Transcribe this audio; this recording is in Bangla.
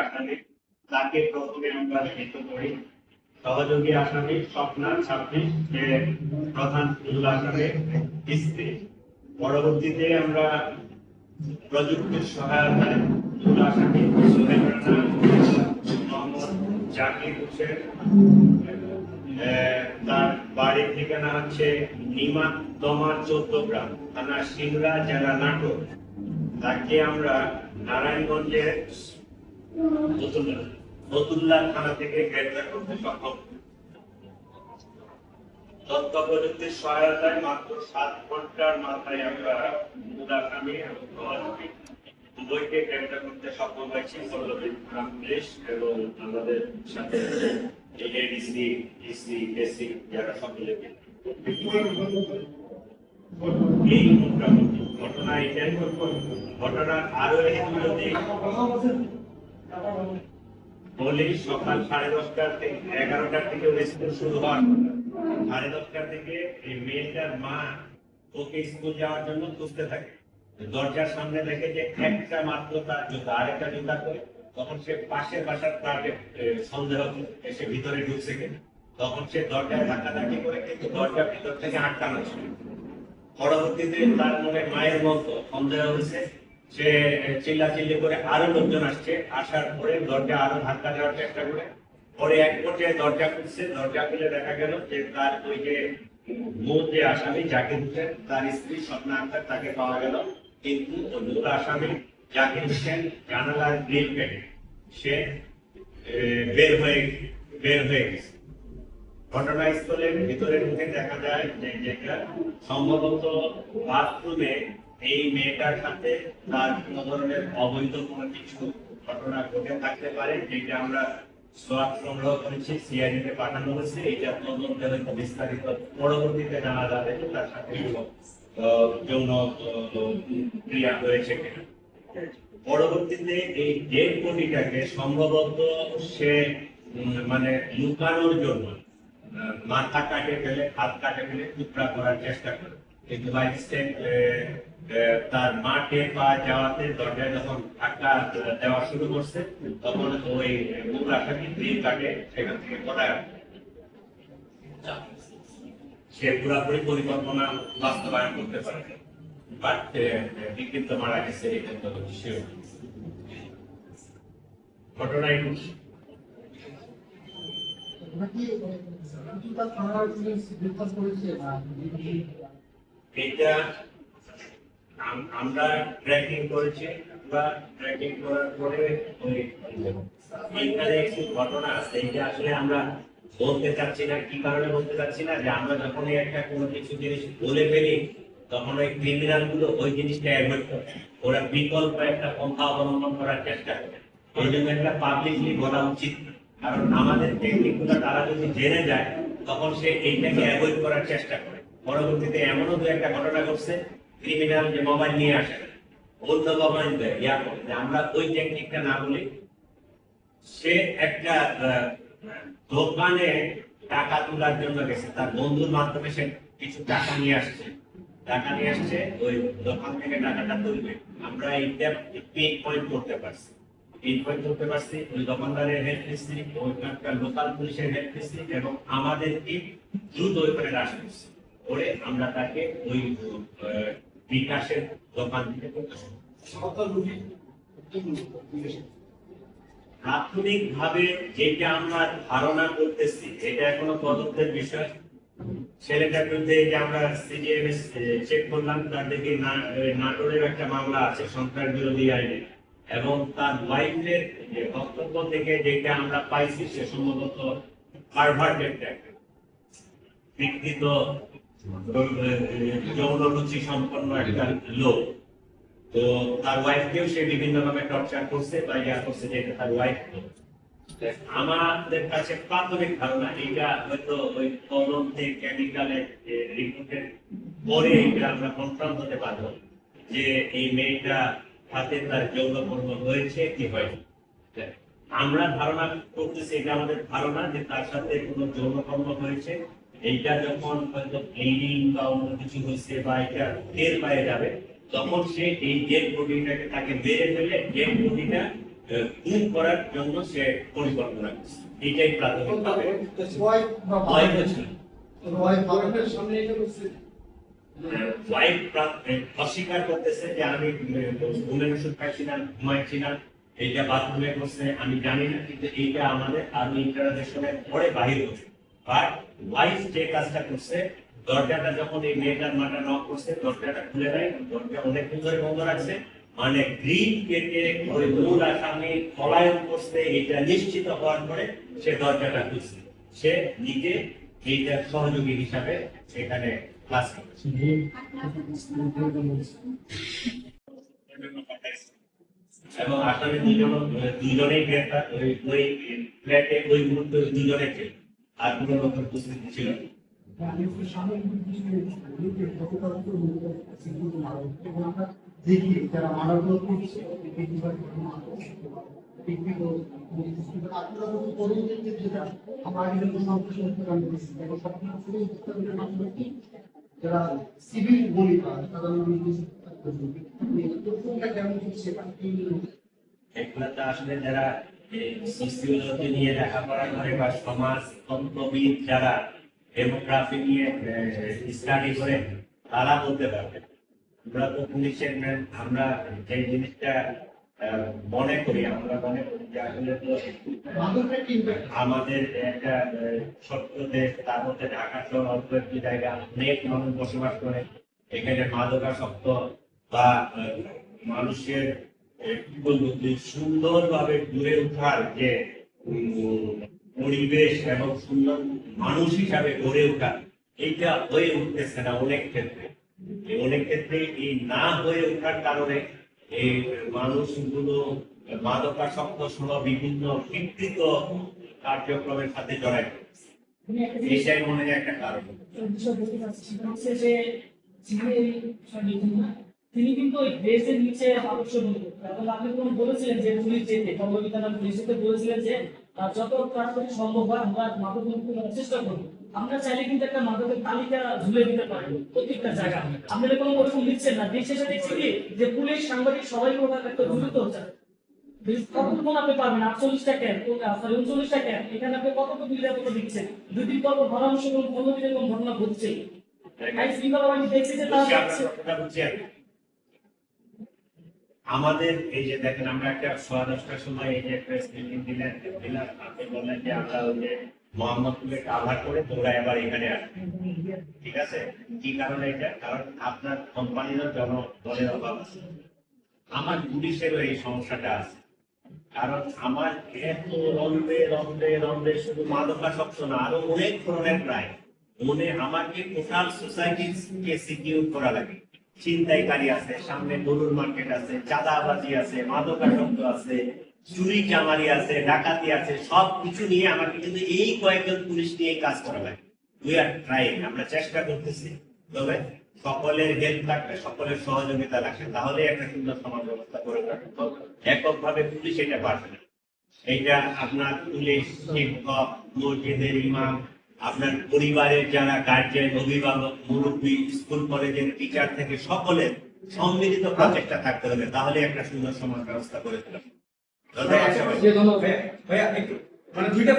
আসামি তাকে প্রথমে আমরা লিখিত করি। সহযোগী আসামি স্বপ্না 26 যে প্রধান মূল আসামির স্ত্রী। পরবর্তীতে আমরা প্রযুক্তির সহায়তায় মূল আসামি সোহেল রানা, মোহাম্মদ জাকির হোসেন, তার বাড়ির ঠিকানা হচ্ছে নিমাতদমা 14 গ্রাম, থানা সিংড়া, জেলা নাটোর। তাকে আমরা নারায়ণগঞ্জের ফতুল্লাহ থানা থেকে গ্রেপ্তার করতে সক্ষম। তথ্য প্রযুক্তির সহায়তায় মাত্র 7 ঘন্টার মাথায় আমরা মূল আসামি এবং উভয়কে গ্রেপ্তার করতে সক্ষম হয়েছি। পুলিশ এবং আমাদের সাথে এডিসি, ডিসি, এসি যারা সকলে এই মোটামুটি ঘটনা এটাই। ঘটনার আরো যদি বলি, সকাল 10:30 থেকে 11টার থেকে স্কুল শুরু হওয়ার 10:30 থেকে এই মেয়েটার মা ওকে স্কুল যাওয়ার জন্য খুঁজতে থাকে। দরজার সামনে দেখে যে একটা মাত্র তার জুতা, আরেকটা জুতা করে। তখন সে পাশের বাসার তাকে সন্দেহ এসে ভিতরে ঢুকছে কিনা, তখন সে দরজায় ধাক্কাধাক্কি করে, কিন্তু দরজা ভিতর থেকে আটকানো ছিল। পরবর্তীতে তার মনে মায়ের মতো সন্দেহ হয়েছে, সে চিল্লাচিল্লি করে আরো লোকজন আসছে। আসার পরে দরজা আরো ধাক্কা দেওয়ার চেষ্টা করে, পরে এক পর্যায়ে দরজা খুলছে। দরজা খুলে দেখা গেল যে তার ওই যে মূল যে আসামি জাকির হোসেন, তার স্ত্রী স্বপ্না আক্তার, তাকে পাওয়া গেল। কিন্তু মূল আসামি জাকির হোসেন জানালার গ্রিল কেটে সে বের হয়ে গেছে। ঘটনাস্থলের ভিতরে ঢুকে দেখা যায় যে যেটা সম্ভবত বাথরুমে এই মেয়েটার সাথে তার কোন ধরনের অবৈধ কোনো কিছু ঘটনা ঘটে থাকতে পারে, যেটা আমরা সোয়াব সংগ্রহ করেছি, সিআইডিতে পাঠানো হয়েছে। এটা তদন্তে হয়তো বিস্তারিত পরবর্তীতে জানা যাবে যে তার সাথে যৌন ক্রিয়া হয়েছে কিনা। পরবর্তীতে এই ডেড বডিটাকে সম্ভবত সে মানে লুকানোর জন্য মাথা কাটে ফেলে, হাত কাটে ফেলে টুকরা করার চেষ্টা করে। কিন্তু বাই মিস্টেক তার মা টের পাওয়া যাওয়াতে দরজায় যখন ধাক্কা দেওয়া শুরু করছে, তখন ওই মূল আসামি গ্রিল কাটে সেখান থেকে পড়ায়। সে পুরাপুরি পরিকল্পনা বাস্তবায়ন করতে পারে, বাট বিক্ষিপ্ত মারা গেছে। এটা তো ঘটনায় এটা আমরা ট্র্যাকিং করেছি। আমরা ট্র্যাকিং করার পরে এখানে একটু ঘটনা আছে, এটা আসলে আমরা বলতে চাচ্ছি না। কি কারণে বলতে চাচ্ছি না, যে আমরা যখনই একটা কোনো কিছু জিনিস বলে ফেলি, তখন ওই ক্রিমিনাল গুলো ওই জিনিসটা অ্যাভয়েড করে, ওরা বিকল্প একটা পন্থা অবলম্বন করার চেষ্টা করে। এই জন্য একটা পাবলিকলি বলা উচিত, কারণ আমাদের টেকনিক গুলো তারা যদি জেনে যায়, তখন সে এইটাকে অ্যাভয়েড করার চেষ্টা করে। পরবর্তীতে এমনও দু একটা ঘটনা ঘটছে, ক্রিমিনাল যে মোবাইল নিয়ে আসে, বলতে মোবাইল দেয়, আমরা ওই টেকনিকটা না বলি। সে একটা দোকানে টাকা তোলার জন্য গেছে, তার বন্ধুর মাধ্যমে সে কিছু টাকা নিয়ে আসছে। ওই দোকান থেকে টাকাটা তুলবে। আমরা এইটা পিন পয়েন্ট করতে পারছি। ওই দোকানদারের হেল্প নিচ্ছি, ওইখানকার লোকাল পুলিশের হেল্প নিচ্ছি, এবং আমাদের টিম দ্রুত ওইখানে রাশ করছি করে আমরা তাকে ওই বিকাশের দোকান থেকে প্রাথমিক ভাবে যেটা আমরা ধারণা করতেছি, এটা এখনো তদন্তের বিষয়। ছেলেটার বিরুদ্ধে যে আমরা সিজিএমএস চেক করলাম, তার দিকে নাটোরের একটা মামলা আছে সন্ত্রাস বিরোধী আইনে, এবং তার ওয়াইফের বক্তব্য থেকে যেটা আমরা পাইছি, সে সম্ভবত পারভার্টেড একটা বিকৃত যৌন রুচি সম্পন্ন একটা লোক। তো তার ওয়াইফকেও সে বিভিন্ন ভাবে টর্চার করছে বা ইয়া করছে, যেটা তার ওয়াইফ। আমাদের কাছে প্রাথমিক ধারণা, এটা হয়তো ওই তদন্তে কেমিক্যালের রিপোর্টের পরে এটা আমরা কনফার্ম হতে পারবো যে এই মেয়েটা হাতে তার যৌনকর্ম হয়েছে কি হয়নি। আমরা ধারণা করতেছি, এটা আমাদের ধারণা যে তার সাথে কোনো যৌনকর্ম হয়েছে। এইটা যখন হয়তো ব্লিডিং বা অন্য কিছু হয়েছে বা এটা টের পায়ে যাবে, তখন সে এই ডেড বডিটাকে তাকে মেরে ফেলে ডেড বডিটা দূর করার জন্য সে পরিকল্পনা করছে। এইটাই প্রাথমিকভাবে ওয়াইফ অস্বীকার করতেছে যে আমি ঘুমের ওষুধ খাইছি না, ঘুমাইছি না, এইটা বাথরুমে করছে আমি জানি না, কিন্তু এইটা আমাদের আর্মি ইন্টারোগেশনের পরে বাহির হচ্ছে। বাট ওয়াইফ যে কাজটা করছে, দরজাটা যখন এই মেয়েটার মাটা নক করছে, দরজাটা খুলে দেয়, দরজা অনেকক্ষণ ধরে বন্ধ রাখছে, মানে গ্রিল কেটে ওই মূল আসামি পলায়ন করছে, এটা নিশ্চিত হওয়ার পরে সে দরজাটা খুলছে। সে নিজে এইটার সহযোগী হিসাবে সেখানে ক্লাস করছে। এবং আসামি দুজনেই গ্রেফতার। ওই ফ্ল্যাটে ওই মুহূর্তে দুজনে ছিল, আর কোনো লোক উপস্থিত ছিল না। দেখি যারা মানবগুলো করছে আমরা আগে যারা সিভিল বলি এগুলাতে আসলে যারা সোসিওলজি নিয়ে লেখাপড়া করে বা সমাজ তন্ত্রবিদ যারা ডেমোগ্রাফি নিয়ে স্টাডি করে তারা বলতে পারবে। আমরা তো পুলিশের আমরা যে জিনিসটা মনে করি, আমরা মনে করি যে আসলে তো আমাদের একটা ছোট্ট দেশ, তার মধ্যে ঢাকা শহর অল্প একটি জায়গা, অনেক মানুষ বসবাস করে। এখানে মাদকাসক্ত বা মানুষের সুন্দরভাবে গড়ে ওঠার যে পরিবেশ এবং সুন্দর মানুষ হিসাবে গড়ে ওঠা, এইটা হয়ে উঠতেছে না অনেক ক্ষেত্রে। অনেক ক্ষেত্রে এই না হয়ে ওঠার কারণে এই মানুষগুলো মাদকাসক্ত সহ বিভিন্ন বিকৃত কার্যক্রমের সাথে জড়ায় পড়ছে। এটাই মনে হয় একটা কারণ। তিনি কিন্তু ওই দেশের নিচে আদর্শ বন্ধু, এবং আপনি কোনো বলেছিলেন যে পুলিশ যেতে পুলিশ যেতে বলেছিলেন যে যত তাড়াতাড়ি সম্ভব হয় আমরা মাদক মুক্ত করার চেষ্টা করবো। আমরা চাইলে কিন্তু একটা মাদকের তালিকা ঝুলে দিতে পারি প্রত্যেকটা জায়গা। আপনাদের কোনো ওরকম দিচ্ছেন না। দিন শেষে দেখছি কি যে পুলিশ সাংবাদিক সবাই একটা জড়িত হচ্ছে। কতক্ষণ আপনি পাবেন 48টা ক্যাম্প, সরি 39টা ক্যাম্প, এখানে আপনি কতটুকু নিরাপত্তা দিচ্ছেন? 2 দিন পর পরামর্শ এবং 15 দিন এরকম ঘটনা ঘটছে। আমাদের এই যে দেখেন, আমরা একটা 10:15টার সময় এই যে প্রেস মিটিং দিলেন, আপনি বললেন যে আমরা ওই যে মোহাম্মদপুরে কাভার করে তোমরা এবার এখানে আসবে, ঠিক আছে? কি কারণে এটা? কারণ আপনার কোম্পানিরও জনবলের অভাব আছে, আমার পুলিশেরও এই সমস্যাটা আছে। কারণ আমার এত রন্ধে রন্ধে রন্ধে শুধু মাদকাসক্ত না, আরো অনেক ধরনের ক্রাইম মনে আমাকে টোটাল সোসাইটিকে সিকিউর করা লাগে। ছিনতাইকারী আছে, সামনে গরুর মার্কেট আছে, চাঁদাবাজি আছে, মাদকাসক্ত আছে, চুরি চামারি আছে, ডাকাতি আছে, সব কিছু নিয়ে আমাকে কিন্তু এই কয়েকজন পুলিশ নিয়ে কাজ করা লাগে। উই আর ট্রাইং, আমরা চেষ্টা করতেছি। তবে সকলের হেল্প লাগবে, সকলের সহযোগিতা লাগবে, তাহলে একটা সুন্দর সমাজ ব্যবস্থা করে রাখতে। এককভাবে পুলিশ এটা পারবে না। এইটা আপনার পুলিশ, শিক্ষক, মসজিদের ইমাম, আপনার পরিবারের যারা গার্জিয়ান, অভিভাবক, মুরব্বী, স্কুল কলেজের টিচার থেকে সকলের সম্মিলিত প্রচেষ্টা থাকতে হবে, তাহলে একটা সুন্দর সমাজ ব্যবস্থা করে তোলা। ধন্যবাদ সবাই। মানে 2টা